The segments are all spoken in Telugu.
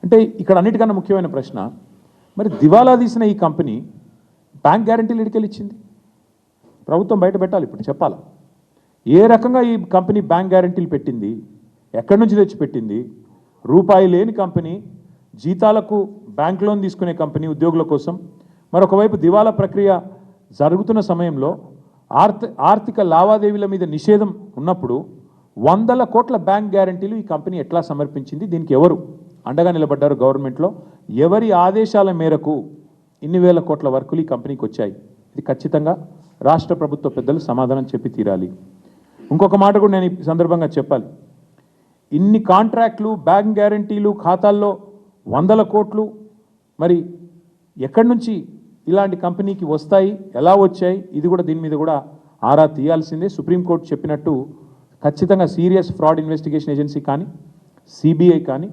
అంటే ఇక్కడ అన్నిటికన్నా ముఖ్యమైన ప్రశ్న, మరి దివాలా తీసిన ఈ కంపెనీ బ్యాంక్ గ్యారంటీలు ఎడికెళ్ళి ఇచ్చింది? ప్రభుత్వం బయట పెట్టాలి, ఇప్పుడు చెప్పాలా ఏ రకంగా ఈ కంపెనీ బ్యాంక్ గ్యారంటీలు పెట్టింది, ఎక్కడి నుంచి తెచ్చి పెట్టింది? రూపాయి లేని కంపెనీ, జీతాలకు బ్యాంక్ లోన్ తీసుకునే కంపెనీ ఉద్యోగుల కోసం, మరొకవైపు దివాలా ప్రక్రియ జరుగుతున్న సమయంలో ఆర్థిక లావాదేవీల మీద నిషేధం ఉన్నప్పుడు 100 కోట్ల బ్యాంక్ గ్యారంటీలు ఈ కంపెనీ ఎట్లా సమర్పించింది? దీనికి ఎవరు అండగా నిలబడ్డారు గవర్నమెంట్లో? ఎవరి ఆదేశాల మేరకు ఇన్ని వేల కోట్ల వర్కులు ఈ కంపెనీకి వచ్చాయి? ఇది ఖచ్చితంగా రాష్ట్ర ప్రభుత్వ పెద్దలు సమాధానం చెప్పి తీరాలి. ఇంకొక మాట కూడా నేను ఈ సందర్భంగా చెప్పాలి. ఇన్ని కాంట్రాక్ట్లు, బ్యాంక్ గ్యారంటీలు, ఖాతాల్లో 100 కోట్లు, మరి ఎక్కడి నుంచి ఇలాంటి కంపెనీకి వస్తాయి, ఎలా వచ్చాయి? ఇది కూడా దీని మీద కూడా ఆరా తీయాల్సిందే. సుప్రీంకోర్టు చెప్పినట్టు ఖచ్చితంగా సీరియస్ ఫ్రాడ్ ఇన్వెస్టిగేషన్ ఏజెన్సీ కానీ, సిబిఐ కానీ,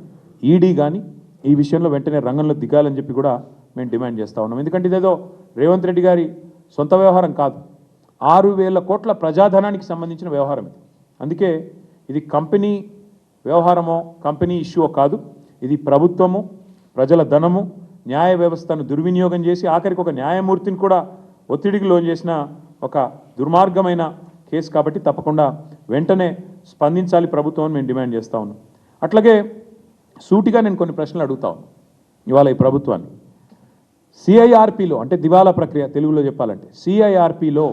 ఈడీ కానీ ఈ విషయంలో వెంటనే రంగంలో దిగాలని చెప్పి కూడా మేము డిమాండ్ చేస్తూ ఉన్నాం. ఎందుకంటే ఇదేదో రేవంత్ రెడ్డి గారి సొంత వ్యవహారం కాదు, 6,000 కోట్ల ప్రజాధనానికి సంబంధించిన వ్యవహారం ఇది. అందుకే ఇది కంపెనీ వ్యవహారమో కంపెనీ ఇష్యూో కాదు, ఇది ప్రభుత్వము, ప్రజల ధనము, న్యాయ వ్యవస్థను దుర్వినియోగం చేసి ఆఖరికి ఒక న్యాయమూర్తిని కూడా ఒత్తిడికి లోన్ చేసిన ఒక దుర్మార్గమైన కేసు. కాబట్టి తప్పకుండా వెంటనే స్పందించాలి ప్రభుత్వం అని మేము డిమాండ్ చేస్తూ ఉన్నాం. అట్లాగే సూటిగా నేను కొన్ని ప్రశ్నలు అడుగుతా ఉన్నాను ఇవాళ ఈ ప్రభుత్వాన్ని. సిఐఆర్పిలో, అంటే దివాలా ప్రక్రియ తెలుగులో చెప్పాలంటే సిఐఆర్పిలో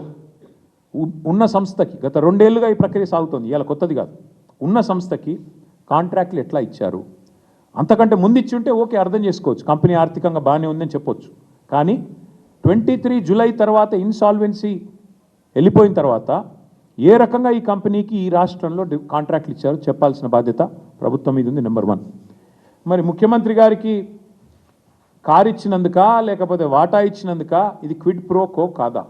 ఉన్న సంస్థకి గత 2 ఏళ్లుగా ఈ ప్రక్రియ సాగుతోంది, ఇవాళ కొత్తది కాదు. ఉన్న సంస్థకి కాంట్రాక్ట్లు ఎట్లా ఇచ్చారు? అంతకంటే ముందు ఇచ్చి ఉంటే ఓకే, అర్థం చేసుకోవచ్చు, కంపెనీ ఆర్థికంగా బాగానే ఉందని చెప్పొచ్చు. కానీ 23 జూలై తర్వాత ఇన్సాల్వెన్సీ వెళ్ళిపోయిన తర్వాత ఏ రకంగా ఈ కంపెనీకి ఈ రాష్ట్రంలో కాంట్రాక్ట్లు ఇచ్చారో చెప్పాల్సిన బాధ్యత ప్రభుత్వం మీద ఉంది. నెంబర్ 1. మరి ముఖ్యమంత్రి గారికి కారు ఇచ్చినందుక లేకపోతే వాటా ఇచ్చినందుక ఇది క్విడ్ ప్రో కో కాదా?